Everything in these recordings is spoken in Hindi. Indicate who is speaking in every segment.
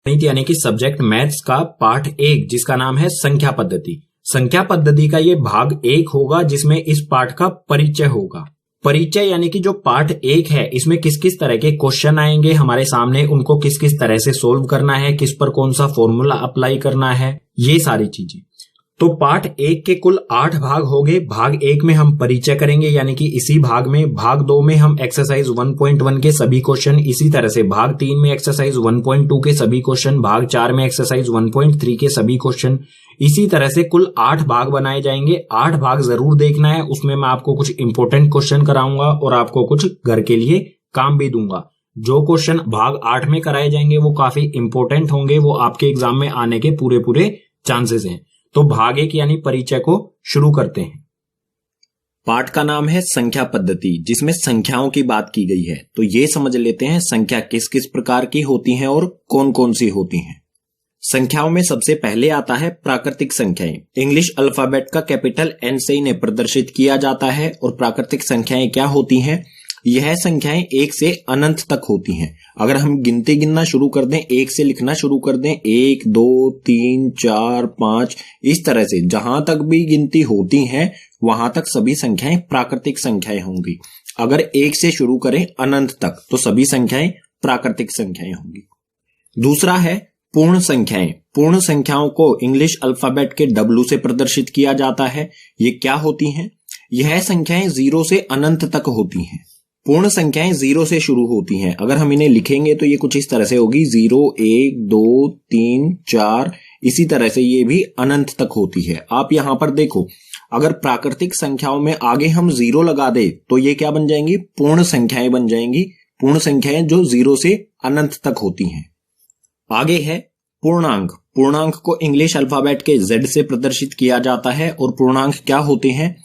Speaker 1: गणित यानी कि सब्जेक्ट मैथ्स का पार्ट 1 जिसका नाम है संख्या पद्धति। संख्या पद्धति का ये भाग 1 होगा जिसमें इस पार्ट का परिचय होगा। परिचय यानी कि जो पार्ट 1 है इसमें किस किस तरह के क्वेश्चन आएंगे हमारे सामने, उनको किस किस तरह से सोल्व करना है, किस पर कौन सा फॉर्मूला अप्लाई करना है, ये सारी चीजें। तो पार्ट 1 के कुल 8 भाग हो गए। भाग 1 में हम परिचय करेंगे यानी कि इसी भाग में। भाग 2 में हम एक्सरसाइज 1.1 के सभी क्वेश्चन, इसी तरह से भाग 3 में एक्सरसाइज 1.2 के सभी क्वेश्चन, भाग 4 में एक्सरसाइज 1.3 के सभी क्वेश्चन, इसी तरह से कुल 8 भाग बनाए जाएंगे। 8 भाग जरूर देखना है, उसमें मैं आपको कुछ इंपॉर्टेंट क्वेश्चन कराऊंगा और आपको कुछ घर के लिए काम भी दूंगा। जो क्वेश्चन भाग 8 में कराए जाएंगे वो काफी इंपॉर्टेंट होंगे, वो आपके एग्जाम में आने के पूरे चांसेस हैं। तो भाग 1 यानी परिचय को शुरू करते हैं।
Speaker 2: पाठ का नाम है संख्या पद्धति, जिसमें संख्याओं की बात की गई है। तो ये समझ लेते हैं संख्या किस किस प्रकार की होती हैं और कौन कौन सी होती हैं। संख्याओं में सबसे पहले आता है प्राकृतिक संख्याएं। इंग्लिश अल्फाबेट का कैपिटल एन से इन्हें प्रदर्शित किया जाता है। और प्राकृतिक संख्याएं क्या होती हैं? यह संख्याएं 1 से अनंत तक होती हैं। अगर हम गिनती गिनना शुरू कर दें, 1 से लिखना शुरू कर दें, 1 2 3 4 5, इस तरह से जहां तक भी गिनती होती है वहां तक सभी संख्याएं प्राकृतिक संख्याएं होंगी। अगर 1 से शुरू करें अनंत तक तो सभी संख्याएं प्राकृतिक संख्याएं होंगी। दूसरा है पूर्ण संख्याएं। पूर्ण संख्याओं को इंग्लिश अल्फाबेट के W से प्रदर्शित किया जाता है। ये क्या होती हैं? यह संख्याएं 0 से अनंत तक होती हैं। पूर्ण संख्याएं 0 से शुरू होती हैं। अगर हम इन्हें लिखेंगे तो ये कुछ इस तरह से होगी, 0 1 2 3 4, इसी तरह से ये भी अनंत तक होती है। आप यहां पर देखो, अगर प्राकृतिक संख्याओं में आगे हम 0 लगा दे तो ये क्या बन जाएंगी? पूर्ण संख्याएं बन जाएंगी। पूर्ण संख्याएं जो 0 से अनंत तक होती हैं। आगे है पूर्णांक। पूर्णांक को इंग्लिश अल्फाबेट के Z से प्रदर्शित किया जाता है। और पूर्णांक क्या होते हैं?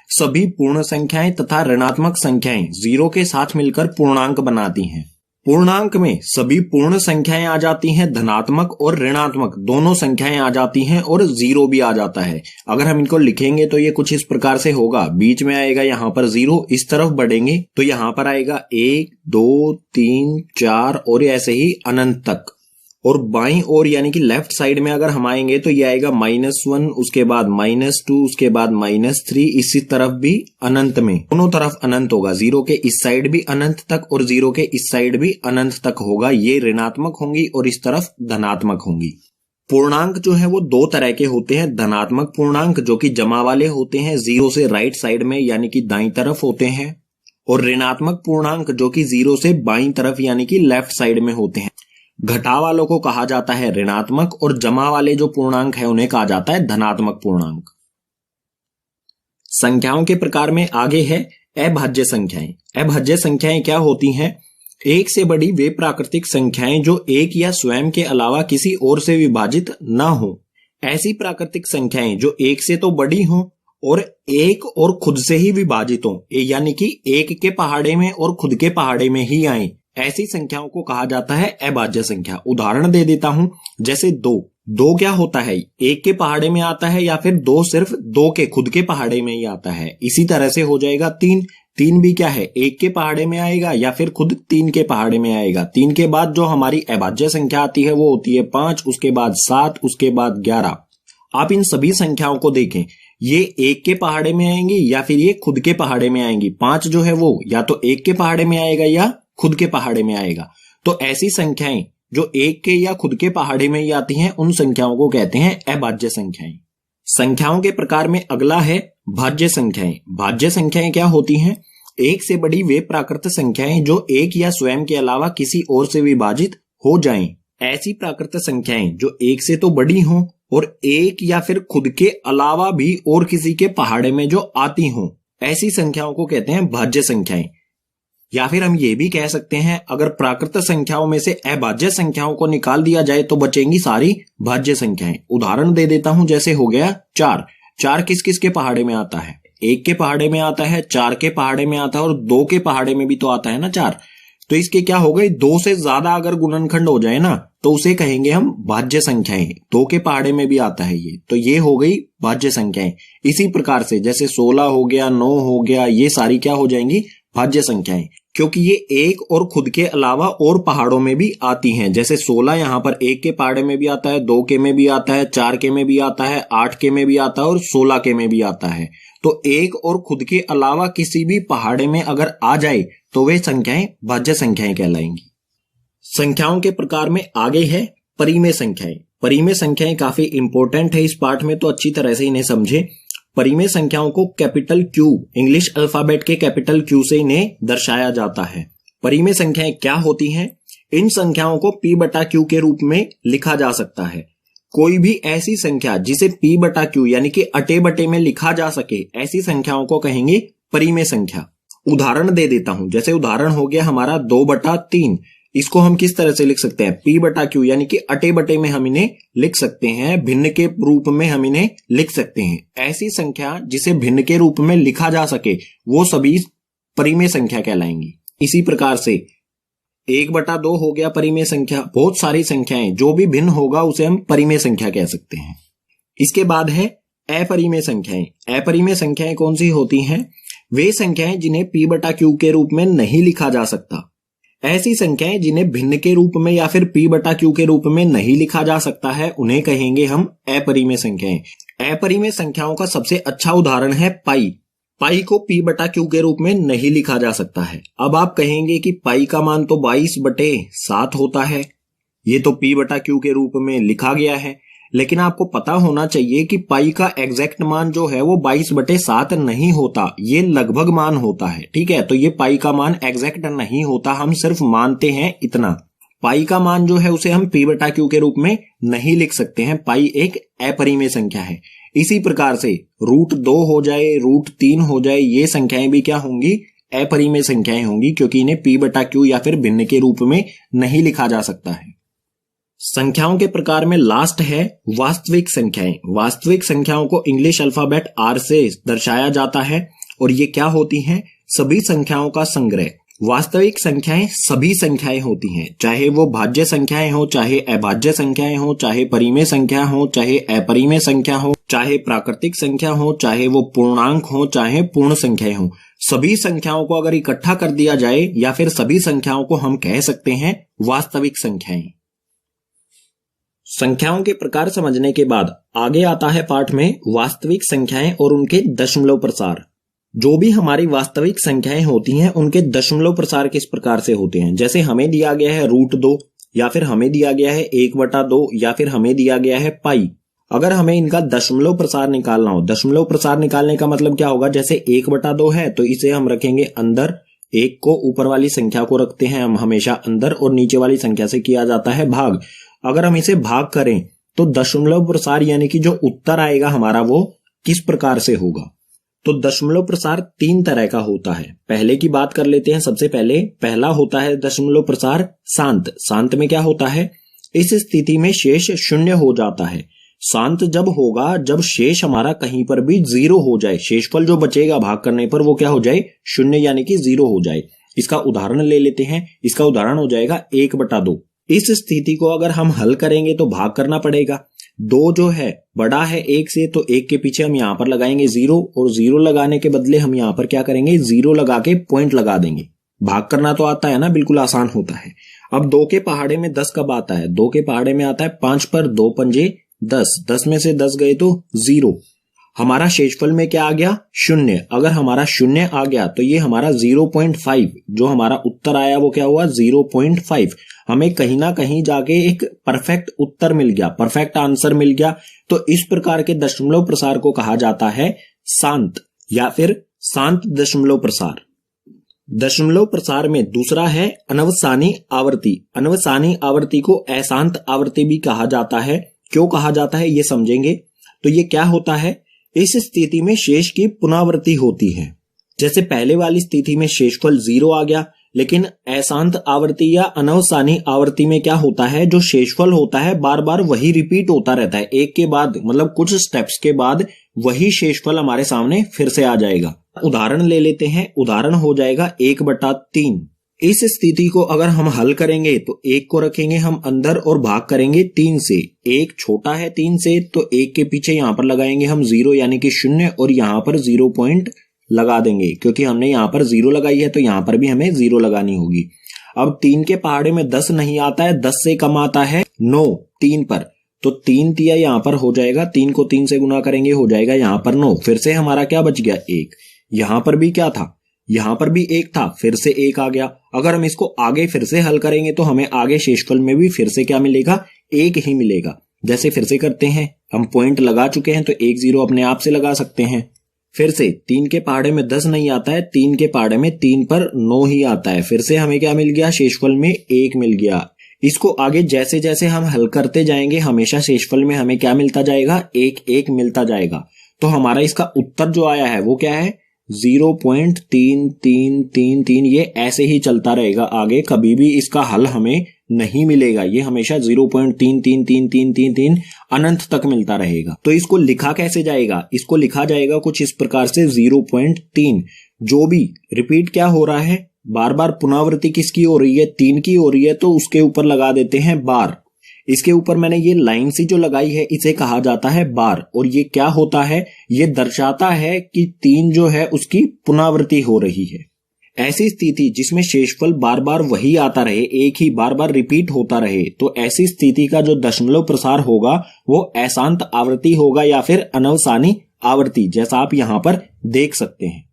Speaker 2: सभी पूर्ण संख्याएं तथा ऋणात्मक संख्याएं 0 के साथ मिलकर पूर्णांक बनाती हैं। पूर्णांक में सभी पूर्ण संख्याएं आ जाती हैं, धनात्मक और ऋणात्मक दोनों संख्याएं आ जाती हैं, और 0 भी आ जाता है। अगर हम इनको लिखेंगे तो ये कुछ इस प्रकार से होगा, बीच में आएगा यहाँ पर 0, इस तरफ बढ़ेंगे तो यहाँ पर आएगा 1 2 3 4 और ऐसे ही अनंत तक। और बाईं ओर यानी कि लेफ्ट साइड में अगर हम आएंगे तो ये आएगा -1, उसके बाद -2, उसके बाद -3, इसी तरफ भी अनंत में, दोनों तरफ अनंत होगा। 0 के इस साइड भी अनंत तक और 0 के इस साइड भी अनंत तक होगा। ये ऋणात्मक होंगी और इस तरफ धनात्मक होंगी। पूर्णांक जो है वो 2 तरह के होते हैं। धनात्मक पूर्णांक जो कि जमा वाले होते हैं, 0 से राइट साइड में यानी कि दाईं तरफ होते हैं। और ऋणात्मक पूर्णांक जो कि 0 से बाईं तरफ यानी कि लेफ्ट साइड में होते हैं। घटा वालों को कहा जाता है ऋणात्मक, और जमा वाले जो पूर्णांक है उन्हें कहा जाता है धनात्मक पूर्णांक। संख्याओं के प्रकार में आगे है अभाज्य संख्याएं। अभाज्य संख्याएं क्या होती हैं? 1 से बड़ी वे प्राकृतिक संख्याएं जो 1 या स्वयं के अलावा किसी और से विभाजित न हो। ऐसी प्राकृतिक संख्याएं जो 1 से तो बड़ी हों और 1 और खुद से ही विभाजित हों, यानी कि 1 के पहाड़े में और खुद के पहाड़े में ही आए, ऐसी संख्याओं को कहा जाता है अभाज्य संख्या। उदाहरण दे देता हूं, जैसे 2 क्या होता है? 1 के पहाड़े में आता है, या फिर 2 सिर्फ 2 के खुद के पहाड़े में ही आता है। इसी तरह से हो जाएगा 3 भी क्या है? 1 के पहाड़े में आएगा या फिर खुद 3 के पहाड़े में आएगा। 3 के बाद जो हमारी अभाज्य संख्या आती है वो होती है 5, उसके बाद 7, उसके बाद 11। आप इन सभी संख्याओं को देखें, ये 1 के पहाड़े में आएंगी या फिर ये खुद के पहाड़े में आएंगी। 5 जो है वो या तो 1 के पहाड़े में आएगा या खुद के पहाड़े में आएगा। तो ऐसी संख्याएं जो 1 के या खुद के पहाड़े में ही आती हैं, उन संख्याओं को कहते हैं अभाज्य संख्याएं। संख्याओं के प्रकार में अगला है भाज्य संख्याएं। भाज्य संख्याएं क्या होती हैं? 1 से बड़ी वे प्राकृत संख्याएं जो 1 या स्वयं के अलावा किसी और से विभाजित हो जाएं। ऐसी प्राकृत संख्याएं जो 1 से तो बड़ी हों और 1 या फिर खुद के अलावा भी और किसी के पहाड़े में जो आती हों, ऐसी संख्याओं को कहते हैं भाज्य संख्याएं। या फिर हम ये भी कह सकते हैं, अगर प्राकृत संख्याओं में से अभाज्य संख्याओं को निकाल दिया जाए तो बचेंगी सारी भाज्य संख्याएं। उदाहरण दे देता हूं, जैसे हो गया 4 किस किस के पहाड़े में आता है? 1 के पहाड़े में आता है, 4 के पहाड़े में आता है और 2 के पहाड़े में भी तो आता है ना 4। तो इसके क्या हो गई? 2 से ज्यादा अगर गुणनखंड हो जाए ना तो उसे कहेंगे हम भाज्य संख्याएं। 2 के पहाड़े में भी आता है ये, तो ये हो गई भाज्य संख्याएं। इसी प्रकार से जैसे 16 हो गया, 9 हो गया, ये सारी क्या हो जाएंगी? भाज्य संख्याएं। क्योंकि ये एक और खुद के अलावा और पहाड़ों में भी आती हैं। जैसे 16 यहाँ पर एक के पहाड़े में भी आता है, 2 के में भी आता है, 4 के में भी आता है, 8 के में भी आता है और 16 के में भी आता है। तो एक और खुद के अलावा किसी भी पहाड़े में अगर आ जाए तो वे संख्याएं भाज्य संख्याएं कहलाएंगी। संख्याओं के प्रकार में आगे है परिमेय संख्याएं। परिमेय संख्याएं काफी इंपॉर्टेंट है इस पाठ में, तो अच्छी तरह से इन्हें समझे। परिमेय संख्याओं को कैपिटल क्यू, इंग्लिश अल्फाबेट के कैपिटल क्यू से इन्हें दर्शाया जाता है। परिमेय संख्याएं क्या होती हैं? इन संख्याओं को p बटा क्यू के रूप में लिखा जा सकता है। कोई भी ऐसी संख्या जिसे p बटा क्यू यानी कि अटे बटे में लिखा जा सके, ऐसी संख्याओं को कहेंगे परिमेय संख्या। उदाहरण दे देता हूं, जैसे उदाहरण हो गया हमारा 2/3। इसको हम किस तरह से लिख सकते हैं? p बटा क्यू यानी कि अटे बटे में हम इन्हें लिख सकते हैं, भिन्न के रूप में हम इन्हें लिख सकते हैं। ऐसी संख्या जिसे भिन्न के रूप में लिखा जा सके वो सभी परिमेय संख्या कहलाएंगी। इसी प्रकार से 1/2 हो गया परिमेय संख्या। बहुत सारी संख्याएं, जो भी भिन्न होगा उसे हम परिमेय संख्या कह सकते हैं। इसके बाद है अपरिमेय संख्याएं। अपरिमेय संख्याएं कौन सी होती हैं? वे संख्याएं जिन्हें p बटा क्यू के रूप में नहीं लिखा जा सकता। ऐसी संख्याएं जिन्हें भिन्न के रूप में या फिर p बटा क्यू के रूप में नहीं लिखा जा सकता है, उन्हें कहेंगे हम अपरिमेय संख्याएं। अपरिमेय संख्याओं का सबसे अच्छा उदाहरण है पाई। पाई को p बटा क्यू के रूप में नहीं लिखा जा सकता है। अब आप कहेंगे कि पाई का मान तो 22/7 होता है, ये तो p बटा क्यू के रूप में लिखा गया है। लेकिन आपको पता होना चाहिए कि पाई का एग्जैक्ट मान जो है वो 22/7 नहीं होता, ये लगभग मान होता है। ठीक है, तो ये पाई का मान एग्जैक्ट नहीं होता, हम सिर्फ मानते हैं इतना। पाई का मान जो है उसे हम p बटा क्यू के रूप में नहीं लिख सकते हैं। पाई एक अपरिमेय संख्या है। इसी प्रकार से √2 हो जाए, √3 हो जाए, ये संख्याएं भी क्या होंगी? अपरिमेय संख्याएं होंगी, क्योंकि इन्हें p बटा क्यू या फिर भिन्न के रूप में नहीं लिखा जा सकता है। संख्याओं के प्रकार में लास्ट है वास्तविक संख्याएं। वास्तविक संख्याओं को इंग्लिश अल्फाबेट R से दर्शाया जाता है और ये क्या होती हैं? सभी संख्याओं का संग्रह। वास्तविक संख्याएं सभी संख्याएं होती हैं, चाहे वो भाज्य संख्याएं हो, चाहे अभाज्य संख्याएं हो, चाहे परिमेय संख्या हो, चाहे अपरिमेय संख्या हो, चाहे प्राकृतिक संख्या हो, चाहे वो पूर्णांक हो, चाहे पूर्ण संख्याएं हो। सभी संख्याओं को अगर इकट्ठा कर दिया जाए या फिर सभी संख्याओं को हम कह सकते हैं वास्तविक संख्याएं। संख्याओं के प्रकार समझने के बाद आगे आता है पाठ में वास्तविक संख्याएं और उनके दशमलव प्रसार। जो भी हमारी वास्तविक संख्याएं होती हैं उनके दशमलव प्रसार किस प्रकार से होते हैं? जैसे हमें दिया गया है √2 या फिर हमें दिया गया है 1/2 या फिर हमें दिया गया है पाई। अगर हमें इनका दशमलव प्रसार निकालना हो, दशमलव प्रसार निकालने का मतलब क्या होगा? जैसे 1/2 है तो इसे हम रखेंगे अंदर, 1 को ऊपर वाली संख्या को रखते हैं हम हमेशा अंदर और नीचे वाली संख्या से किया जाता है भाग। अगर हम इसे भाग करें तो दशमलव प्रसार यानी कि जो उत्तर आएगा हमारा वो किस प्रकार से होगा? तो दशमलव प्रसार 3 तरह का होता है। पहले की बात कर लेते हैं। सबसे पहले पहला होता है दशमलव प्रसार शांत। शांत में क्या होता है? इस स्थिति में शेष 0 हो जाता है। शांत जब होगा जब शेष हमारा कहीं पर भी 0 हो जाए, शेषफल जो बचेगा भाग करने पर वो क्या हो जाए? 0 यानी कि 0 हो जाए। इसका उदाहरण ले लेते हैं। इसका उदाहरण हो जाएगा 1/2। इस स्थिति को अगर हम हल करेंगे तो भाग करना पड़ेगा। 2 जो है बड़ा है 1 से, तो 1 के पीछे हम यहां पर लगाएंगे 0 और 0 लगाने के बदले हम यहां पर क्या करेंगे? 0 लगा के पॉइंट लगा देंगे। भाग करना तो आता है ना, बिल्कुल आसान होता है। अब 2 के पहाड़े में 10 कब आता है? 2 के पहाड़े में आता है 5 पर 2 पंजे 10। 10 में से 10 गए तो 0। हमारा शेषफल में क्या आ गया? 0। अगर हमारा 0 आ गया तो ये हमारा 0.5, जो हमारा उत्तर आया वो क्या हुआ? 0.5। हमें कहीं ना कहीं जाके एक परफेक्ट उत्तर मिल गया, परफेक्ट आंसर मिल गया। तो इस प्रकार के दशमलव प्रसार को कहा जाता है शांत या फिर शांत दशमलव प्रसार। दशमलव प्रसार में दूसरा है अनवसानी आवर्ती। अनवसानी आवर्ती को अशांत आवर्ती भी कहा जाता है। क्यों कहा जाता है ये समझेंगे। तो ये क्या होता है? इस स्थिति में शेष की पुनरावृत्ति होती है। जैसे पहले वाली स्थिति में शेषफल 0 आ गया, लेकिन अशांत आवर्ती या अनवसानी आवर्ती में क्या होता है? जो शेषफल होता है बार बार वही रिपीट होता रहता है। एक के बाद मतलब कुछ स्टेप्स के बाद वही शेषफल हमारे सामने फिर से आ जाएगा। उदाहरण ले लेते हैं। उदाहरण हो जाएगा 1/3। इस स्थिति को अगर हम हल करेंगे तो 1 को रखेंगे हम अंदर और भाग करेंगे 3 से। 1 छोटा है 3 से, तो 1 के पीछे यहां पर लगाएंगे हम 0 यानी कि 0 और यहां पर लगा देंगे, क्योंकि हमने यहाँ पर 0 लगाई है तो यहाँ पर भी हमें 0 लगानी होगी। अब 3 के पहाड़े में 10 नहीं आता है, 10 से कम आता है 9 3 पर, तो 3 तिया यहाँ पर हो जाएगा, 3 को 3 से गुना करेंगे हो जाएगा यहाँ पर 9। फिर से हमारा क्या बच गया 1। यहाँ पर भी क्या था, यहाँ पर भी 1 था, फिर से 1 आ गया। अगर हम इसको आगे फिर से हल करेंगे तो हमें आगे शेषफल में भी फिर से क्या मिलेगा, 1 ही मिलेगा। जैसे फिर से करते हैं, हम पॉइंट लगा चुके हैं तो 1 0 अपने आप से लगा सकते हैं। फिर से 3 के पहाड़े में 10 नहीं आता है, 3 के पहाड़े में 3 पर 9 ही आता है। फिर से हमें क्या मिल गया, शेषफल में 1 मिल गया। इसको आगे जैसे जैसे हम हल करते जाएंगे हमेशा शेषफल में हमें क्या मिलता जाएगा, 1 1 मिलता जाएगा। तो हमारा इसका उत्तर जो आया है वो क्या है, 0.3333। ये ऐसे ही चलता रहेगा आगे, कभी भी इसका हल हमें नहीं मिलेगा, ये हमेशा 0.333333 अनंत तक मिलता रहेगा। तो इसको लिखा कैसे जाएगा, इसको लिखा जाएगा कुछ इस प्रकार से 0.3। जो भी रिपीट क्या हो रहा है, बार बार पुनरावृत्ति किसकी हो रही है, 3 की हो रही है, तो उसके ऊपर लगा देते हैं बार। इसके ऊपर मैंने ये लाइन सी जो लगाई है इसे कहा जाता है बार। और ये क्या होता है, ये दर्शाता है कि 3 जो है उसकी पुनरावृत्ति हो रही है। ऐसी स्थिति जिसमें शेषफल बार बार वही आता रहे, एक ही बार बार रिपीट होता रहे, तो ऐसी स्थिति का जो दशमलव प्रसार होगा वो अशांत आवृत्ति होगा या फिर अनवसानी आवृत्ति, जैसा आप यहाँ पर देख सकते हैं।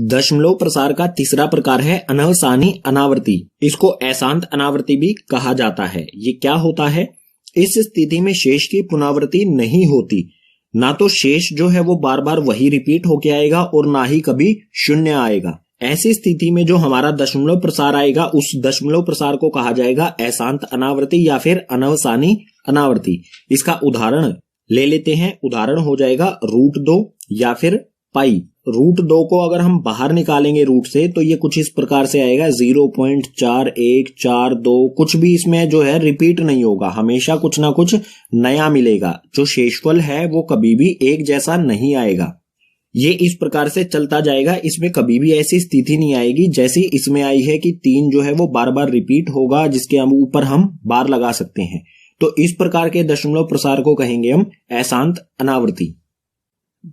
Speaker 2: दशमलव प्रसार का तीसरा प्रकार है अनवसानी अनावृत्ति। इसको अशांत अनावृत्ति भी कहा जाता है। ये क्या होता है, इस स्थिति में शेष की पुनरावृत्ति नहीं होती, ना तो शेष जो है वो बार बार वही रिपीट होके आएगा और ना ही कभी शून्य आएगा। ऐसी स्थिति में जो हमारा दशमलव प्रसार आएगा उस दशमलव प्रसार को कहा जाएगा अशांत अनावृत्ति या फिर अनवसानी अनावृत्ति। इसका उदाहरण ले लेते हैं, उदाहरण हो जाएगा √2 या फिर पाई। √2 को अगर हम बाहर निकालेंगे रूट से तो ये कुछ इस प्रकार से आएगा 0.4142। कुछ भी इसमें जो है रिपीट नहीं होगा, हमेशा कुछ ना कुछ नया मिलेगा। जो शेषफल है वो कभी भी एक जैसा नहीं आएगा। ये इस प्रकार से चलता जाएगा, इसमें कभी भी ऐसी स्थिति नहीं आएगी जैसी इसमें आई है कि 3 जो है वो बार बार रिपीट होगा, जिसके ऊपर हम बार लगा सकते हैं। तो इस प्रकार के दशमलव प्रसार को कहेंगे हम अशांत अनावृत्ति।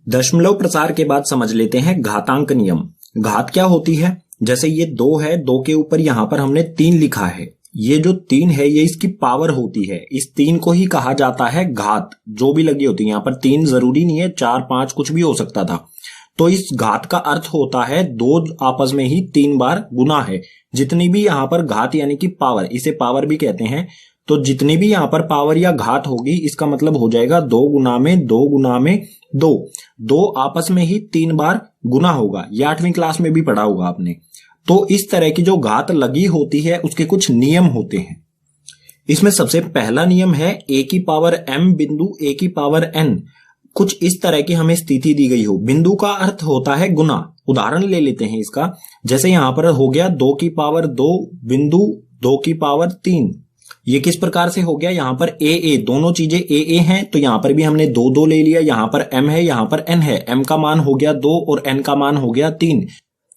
Speaker 2: दशमलव प्रसार के बाद समझ लेते हैं घातांक नियम। घात क्या होती है, जैसे ये 2 है, 2 के ऊपर यहां पर हमने 3 लिखा है, ये जो 3 है ये इसकी पावर होती है। इस 3 को ही कहा जाता है घात, जो भी लगी होती है। यहाँ पर 3 जरूरी नहीं है, 4 5 कुछ भी हो सकता था। तो इस घात का अर्थ होता है 2 आपस में ही 3 बार गुना है। जितनी भी यहाँ पर घात यानी कि पावर, इसे पावर भी कहते हैं, तो जितनी भी यहाँ पर पावर या घात होगी इसका मतलब हो जाएगा 2 गुना में 2 गुना में 2। 2 आपस में ही 3 बार गुना होगा। ये 8वीं क्लास में भी पढ़ा होगा आपने। तो इस तरह की जो घात लगी होती है उसके कुछ नियम होते हैं। इसमें सबसे पहला नियम है a की पावर m बिंदु a की पावर n। कुछ इस तरह की हमें स्थिति दी गई हो, बिंदु का अर्थ होता है गुना। उदाहरण ले लेते हैं इसका, जैसे यहां पर हो गया 2 की पावर 2 बिंदु 2 की पावर 3। ये किस प्रकार से हो गया, यहां पर a दोनों चीजें a हैं, तो यहां पर भी हमने 2 2 ले लिया। यहां पर m है, यहां पर n है, m का मान हो गया 2 और n का मान हो गया 3।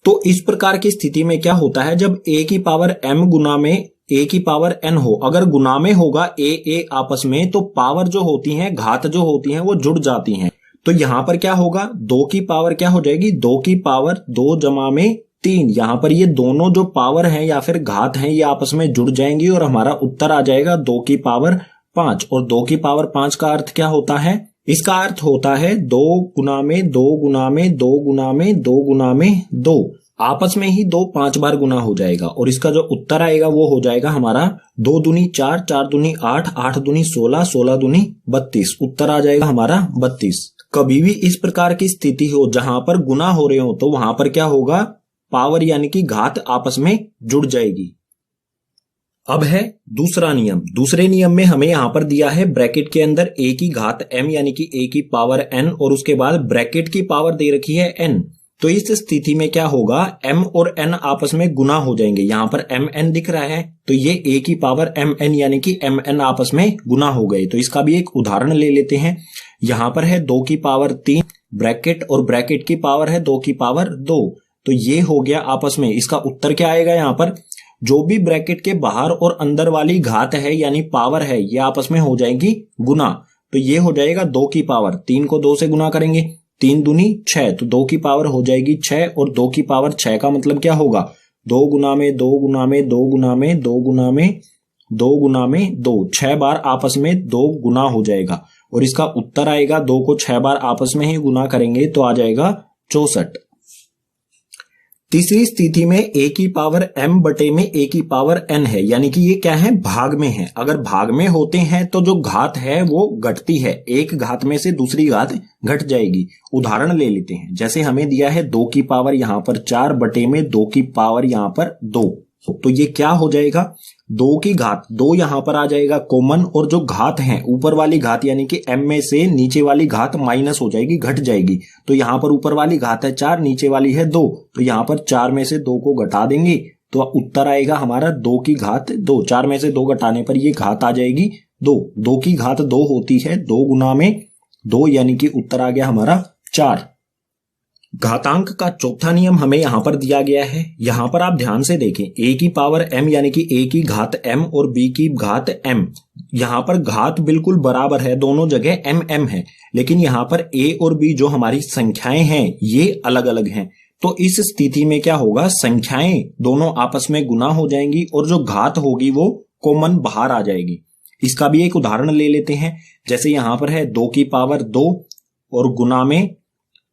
Speaker 2: तो इस प्रकार की स्थिति में क्या होता है, जब a की पावर m गुना में a की पावर n हो, अगर गुना में होगा a आपस में, तो पावर जो होती है, घात जो होती है वो जुड़ जाती हैं। तो यहां पर क्या होगा, 2 की पावर क्या हो जाएगी, 2 की पावर 2 जमा में 3। यहां पर ये दोनों जो पावर हैं या फिर घात हैं ये आपस में जुड़ जाएंगी और हमारा उत्तर आ जाएगा 2 की पावर 5। और 2 की पावर 5 का अर्थ क्या होता है, इसका अर्थ होता है 2 गुना में 2 गुना में 2 गुना में 2 गुना में 2। आपस में ही 2 5 बार गुना हो जाएगा और इसका जो उत्तर आएगा वो हो जाएगा हमारा 2 दूनी 4, 4 दूनी 8, 8 दूनी 16, 16 दूनी 32। उत्तर आ जाएगा हमारा 32। कभी भी इस प्रकार की स्थिति हो जहां पर गुना हो रहे हो तो वहां पर क्या होगा, पावर यानी कि घात आपस में जुड़ जाएगी। अब है दूसरा नियम। दूसरे नियम में हमें यहां पर दिया है ब्रैकेट के अंदर a की घात m यानी कि a की पावर n और उसके बाद ब्रैकेट की पावर दे रखी है n। तो इस स्थिति में क्या होगा, m और n आपस में गुना हो जाएंगे। यहां पर mn दिख रहा है तो ये a की पावर mn यानी कि mn आपस में गुना हो गए। तो इसका भी एक उदाहरण ले लेते हैं। यहां पर है 2 की पावर 3 ब्रैकेट और ब्रैकेट की पावर है 2 की पावर 2। तो ये हो गया आपस में। इसका उत्तर क्या आएगा, यहाँ पर जो भी ब्रैकेट के बाहर और अंदर वाली घात है यानी पावर है ये आपस में हो जाएंगी गुना। तो ये हो जाएगा 2 की पावर 3 को 2 से गुना करेंगे, 3 दूनी 6, तो 2 की पावर हो जाएगी 6 और 2 की पावर 6 का मतलब क्या होगा 2 गुना में 2 गुना में 2 गुना में 2 गुना में 2 गुना में 2, 6 बार आपस में 2 गुना हो जाएगा और इसका उत्तर आएगा 2 को 6 बार आपस में ही गुना करेंगे तो आ जाएगा 64। तीसरी स्थिति में a की पावर m बटे में a की पावर n है, यानी कि ये क्या है भाग में है। अगर भाग में होते हैं तो जो घात है वो घटती है, एक घात में से दूसरी घात घट जाएगी। उदाहरण ले लेते हैं, जैसे हमें दिया है 2 की पावर यहां पर 4 बटे में 2 की पावर यहां पर 2, तो ये क्या हो जाएगा 2 की घात 2 यहां पर आ जाएगा कॉमन, और जो घात है ऊपर वाली घात यानी कि m में से नीचे वाली घात माइनस हो जाएगी, घट जाएगी। तो यहां पर ऊपर वाली घात है 4, नीचे वाली है 2, तो यहां पर 4 में से 2 को घटा देंगे तो उत्तर आएगा हमारा 2 की घात 2। 4 में से 2 घटाने पर ये घात आ जाएगी 2। 2 की घात 2 होती है 2 गुना में 2, यानी कि उत्तर आ गया हमारा 4। घातांक का चौथा नियम हमें यहां पर दिया गया है। यहां पर आप ध्यान से देखें, a की पावर m यानी कि a की घात m और b की घात m, यहां पर घात बिल्कुल बराबर है, दोनों जगह m है, लेकिन यहां पर a और b जो हमारी संख्याएं हैं ये अलग अलग हैं। तो इस स्थिति में क्या होगा, संख्याएं दोनों आपस में गुना हो जाएंगी और जो घात होगी वो कॉमन बाहर आ जाएगी। इसका भी एक उदाहरण ले लेते हैं, जैसे यहां पर है 2 की पावर 2 और गुना में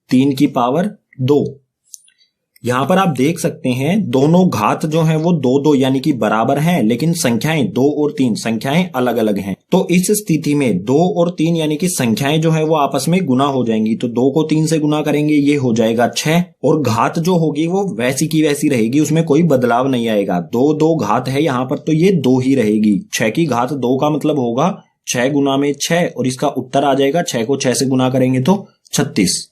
Speaker 2: 3 की पावर 2। यहां पर आप देख सकते हैं दोनों घात जो हैं वो 2 2 यानी कि बराबर हैं, लेकिन संख्याएं 2 और 3 संख्याएं अलग अलग हैं। तो इस स्थिति में 2 और 3 यानी कि संख्याएं जो है वो आपस में गुना हो जाएंगी। तो 2 को 3 से गुना करेंगे, ये हो जाएगा 6, और घात जो होगी वो वैसी की वैसी रहेगी, उसमें कोई बदलाव नहीं आएगा। 2 2 घात है यहां पर, तो ये 2 ही रहेगी। 6 की घात 2 का मतलब होगा 6 गुना में 6, और इसका उत्तर आ जाएगा 6 को 6 से गुना करेंगे तो 36।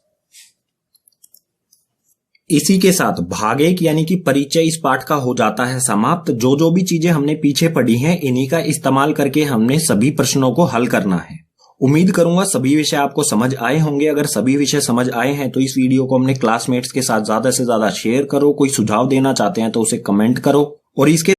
Speaker 2: इसी के साथ भाग 1 यानी कि परिचय इस पाठ का हो जाता है समाप्त। जो भी चीजें हमने पीछे पढ़ी हैं इन्हीं का इस्तेमाल करके हमने सभी प्रश्नों को हल करना है। उम्मीद करूंगा सभी विषय आपको समझ आए होंगे। अगर सभी विषय समझ आए हैं तो इस वीडियो को अपने क्लासमेट्स के साथ ज्यादा से ज्यादा शेयर करो। कोई सुझाव देना चाहते हैं तो उसे कमेंट करो, और इसके